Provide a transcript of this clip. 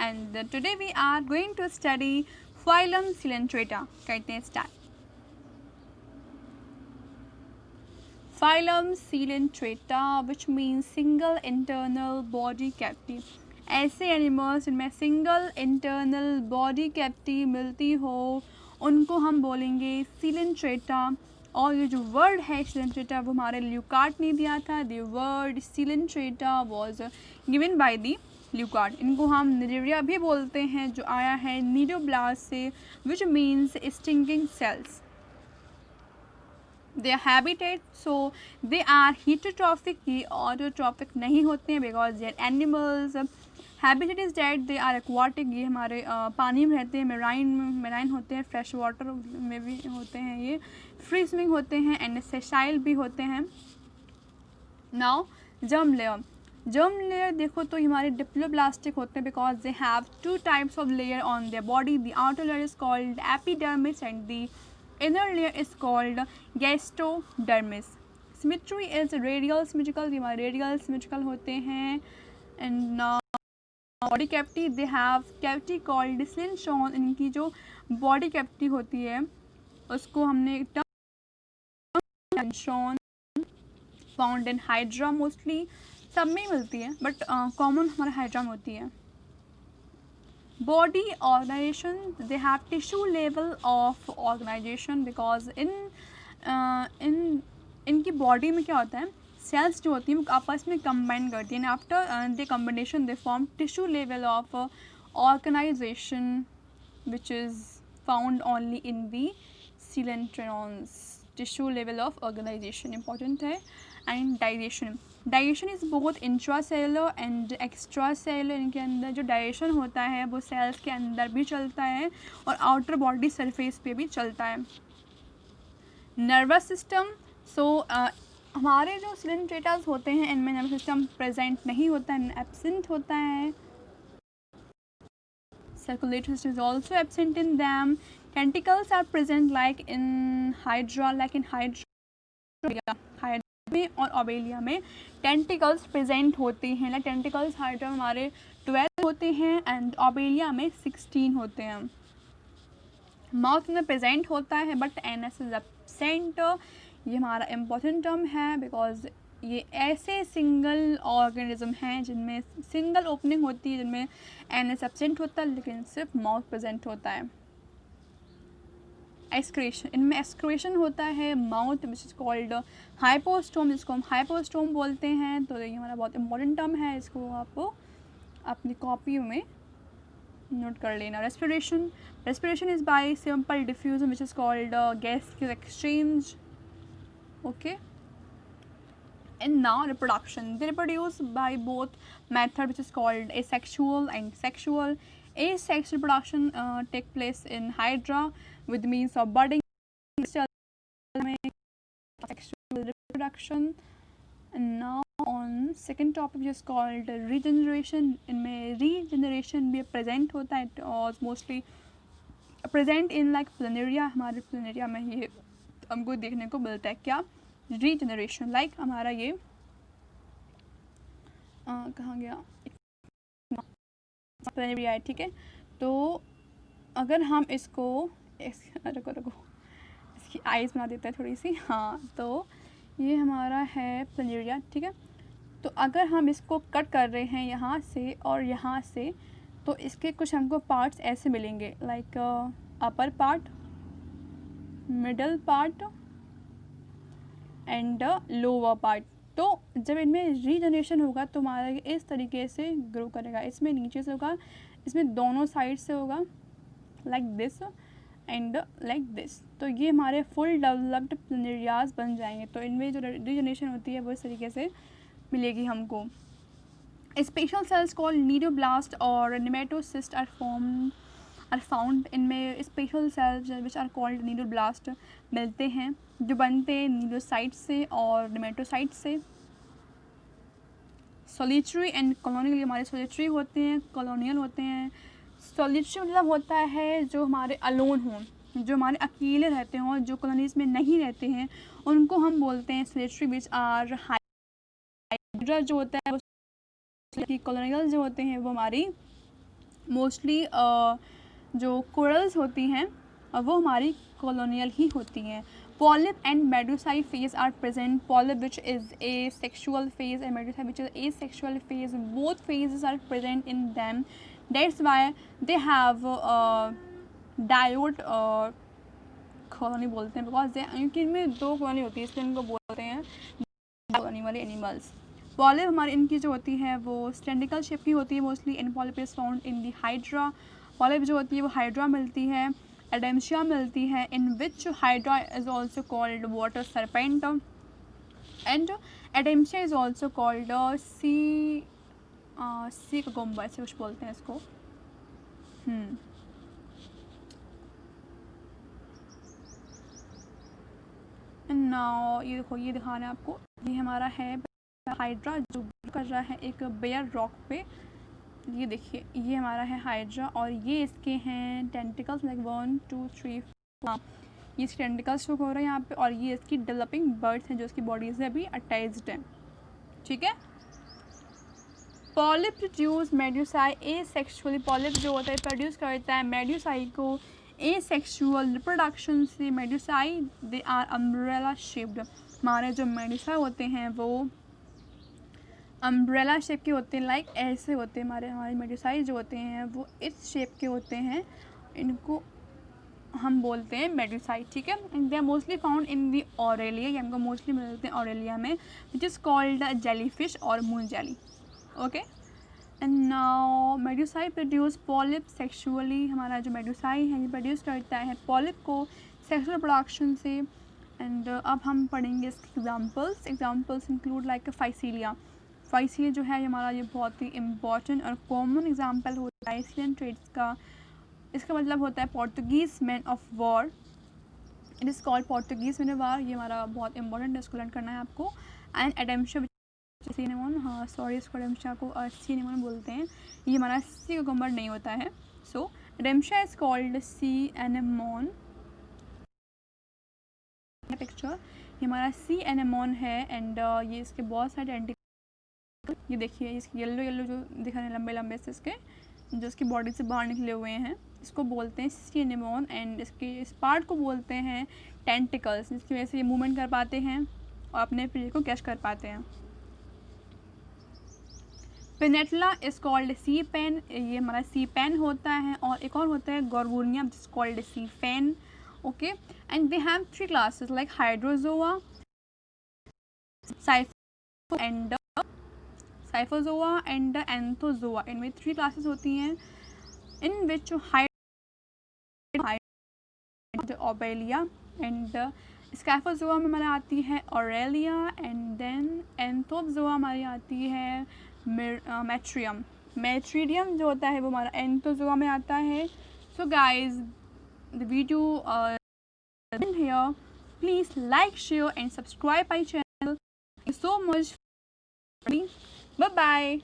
and today we are going to study phylum Coelenterata. करते हैं start. Phylum Coelenterata, which means single internal body cavity. ऐसे animals जिनमें single internal body cavity मिलती हो उनको हम बोलेंगे सीलेंट्रेटा. और ये जो वर्ड है सीलेंट्रेटा वो हमारे ल्यूकार्ट ने दिया था. The word coelenterata was given by the Leuckart. इनको हम निडेरिया भी बोलते हैं जो आया है नीडोब्लास्ट से, which means stinging cells. They habitat, so they are heterotrophic. ये ऑटोट्रॉफिक नहीं होते हैं because they are animals. Habitat is that they are aquatic. ये हमारे पानी में रहते हैं, मेराइन होते हैं, फ्रेश वाटर में भी होते हैं, ये फ्री स्विमिंग होते हैं एंड सेशाइल भी होते हैं. नाउ जर्म लेयर देखो तो हमारे डिप्लोब्लास्टिक होते हैं because they have two types of layer on their body. The outer layer is called epidermis and the inner layer is called gastrosdermis. Symmetry is radial symmetrical. ये हमारे radial symmetrical होते हैं. and body cavity, they have cavity called Slenshon. इनकी जो body cavity होती है उसको हमने Slenshon found in Hydra mostly. सब में मिलती है but common हमारे Hydra में होती है. Body organization, they have tissue level of organization because इनकी बॉडी में क्या होता है, सेल्स जो होती हैं वो आपस में कंबाइन करती हैं. After the combination they form tissue level of organization which is found only in the coelenterons. Tissue level of organization important है. And digestion is both intracellular and extracellular. इनके अंदर जो डाइजेशन होता है वो सेल्स के अंदर भी चलता है और आउटर बॉडी सरफेस पे भी चलता है. नर्वस सिस्टम, सो हमारे जो सीलेंट्रेटास होते हैं इनमें नर्वस सिस्टम प्रेजेंट नहीं होता है, एब्सेंट होता है. circulatory system is also absent in them. Tentacles are present like in Hydra में और ओबेलिया में टेंटिकल्स प्रेजेंट होते हैं. लाइक टेंटिकल्स हाइड्रा में हमारे 12 होते हैं एंड ओबेलिया में 16 होते हैं. माउथ में प्रेजेंट होता है बट एनएस इज एब्सेंट. ये हमारा इम्पोर्टेंट टर्म है बिकॉज ये ऐसे सिंगल ऑर्गेनिज्म हैं जिनमें सिंगल ओपनिंग होती है, जिनमें एनएस एब्सेंट होता है लेकिन सिर्फ माउथ प्रेजेंट होता है. एक्सक्रेशन, इनमें एक्सक्रेशन होता है mouth which is called hypostome, जिसको हम हाइपोस्टोम बोलते हैं. तो ये हमारा बहुत इंपॉर्टेंट टर्म है, इसको आप अपनी कॉपी में नोट कर लेना. Respiration is by simple diffusion which is called gaseous exchange. Okay. And now reproduction, they reproduce by both method which is called asexual and sexual. Asexual reproduction take place in Hydra with means of budding. Sexual reproduction. And now on second topic which is called regeneration. इनमें regeneration भी present होता है. It was mostly present in like planaria. हमारे planaria में ये हमको देखने को मिलता है. क्या रीजनरेशन, लाइक हमारा ये कहाँ गया प्लेनेरिया, ठीक है. तो अगर हम इसको रखो इसकी आइज़ बना देते हैं थोड़ी सी. हाँ, तो ये हमारा है प्लेनेरिया, ठीक है. तो अगर हम इसको कट कर रहे हैं यहाँ से और यहाँ से तो इसके कुछ हमको पार्ट्स ऐसे मिलेंगे like upper part, middle part and lower part. तो जब इनमें रीजनरेशन होगा तो हमारा इस तरीके से ग्रो करेगा. इसमें नीचे से होगा, इसमें दोनों साइड से होगा like this and like this. तो ये हमारे फुल डेवलप्ड प्लेनेरियाज बन जाएंगे. तो इनमें जो रीजनरेशन होती है वो इस तरीके से मिलेगी हमको. स्पेशल सेल्स कॉल्ड नीडोब्लास्ट और नेमेटोसिस्ट आर फाउंड. इनमें special cells which are called cnidoblast मिलते हैं जो बनते हैं नीडोसाइट से और नेमेटोसाइट से. सोलिटरी एंड कॉलोनियल, हमारे सोलिटरी होते हैं, कॉलोनियल होते हैं. सोलिटरी मतलब होता है जो हमारे अलोन हों, जो हमारे अकेले रहते हों, जो कॉलोनीज में नहीं रहते हैं, उनको हम बोलते हैं सोलिटरी विच आर हाइड्रा जो होता है वो. कॉलोनियल जो होते हैं वो हमारी मोस्टली जो कोरल्स होती हैं वो हमारी कॉलोनियल ही होती हैं. Polyp and medusae phase are present. Polyp, which is asexual phase, and medusae, which is asexual phase, both phases are present in them. That's why they have diode colony बोलते हैं, because क्योंकि इनमें दो colony होती है, इसलिए इनको बोलते हैं कॉलोनी वाले एनिमल्स. पॉलिप हमारी इनकी जो होती है वो स्टेंडिकल शेप की होती है mostly. In polyp is found in the hydra. Polyp जो होती है वो हाइड्रा मिलती है, एडेम्शिया मिलती है, in which Hydra is also called water serpent and Adamsia is also called sea cucumber, ऐसे कुछ बोलते हैं इसको. नाउ ये देखो, ये दिखाना है आपको, ये हमारा है हाइड्रा जो कर रहा है एक बेयर रॉक पे. ये देखिए, ये हमारा है हाइड्रा और ये इसके हैं टेंटिकल्स, लाइक 1 2 3 4. ये इसके टेंटिकल्स शो हो रहे हैं यहाँ पे, और ये इसकी डेवलपिंग बर्ड्स हैं जो इसकी बॉडी से अभी अटैच्ड हैं. ठीक है. Polyp produce medusae asexually. Polyp जो होता है प्रोड्यूस करता है मेड्यूसाई को एसेक्सुअल रिप्रोडक्शन से. मेड्यूसाई दे आर अम्ब्रेला शेप्ड. हमारे जो मेड्यूसा होते हैं वो अम्ब्रेला शेप के होते हैं, लाइक ऐसे होते हैं. हमारे मेड्यूसाई जो होते हैं वो इस शेप के होते हैं. इनको हम बोलते हैं मेड्यूसाई. ठीक है. They are mostly found in the Aurelia. ये हमको मोस्टली मिलते हैं ऑरेलिया में, विच इज़ कॉल्ड जेलीफिश और moon jelly. Okay. And now medusae produce polyp sexually. हमारा जो मेड्यूसाई है ये प्रोड्यूस करता है पॉलिप को सेक्सुअल प्रोडक्शन से. एंड अब हम पढ़ेंगे इसके एग्जाम्पल्स इंक्लूड लाइक फाइसीलिया. फाइसीलिया जो है हमारा ये बहुत ही इम्पॉर्टेंट और कॉमन एग्जाम्पल होता है फाइसीलियन ट्रेड्स का. इसका मतलब होता है Portuguese man of war. It is called Portuguese man of war. ये हमारा बहुत इंपॉर्टेंट है, इसको लर्न करना है आपको. एंड एडेम्शिया सीनेमोन, हाँ सॉरी, इसको एडेम्शिया को सीनेमोन बोलते हैं. ये हमारा सी कुकुम्बर नहीं होता है. सो एडेम्शिया इज कॉल्ड सी एनेमोन. पिक्चर, ये हमारा सी एनेमोन है. एंड ये इसके बहुत सारे टेंटिकल, ये देखिए इसके येलो जो दिख रहे हैं लंबे लंबे से, इसके जो इसकी बॉडी से बाहर निकले हुए हैं, इसको बोलते हैं सी एनेमोन. एंड इसके इस पार्ट को बोलते हैं टेंटिकल्स, जिसकी वजह से ये मूवमेंट कर पाते हैं और अपने प्रे को कैच कर पाते हैं. पेनेटला इज कॉल्ड सी पेन. ये हमारा सी पेन होता है. और एक और होता है गोर्गोनियम, जिस called sea fan. Okay. And they have 3 classes like hydrozoa, scyphozoa and anthozoa. इनमें 3 क्लासेस होती हैं, इन विच ओबेलिया एंड स्कैफोजोआ में हमारे आती है ऑरेलिया. एंड देन एंथोजोआ हमारी आती है मेट्रीडियम जो होता है वो हमारा एंथोजोआ में आता है. So guys, the video here, please like, share and subscribe my channel. Thank you so much. Bye bye.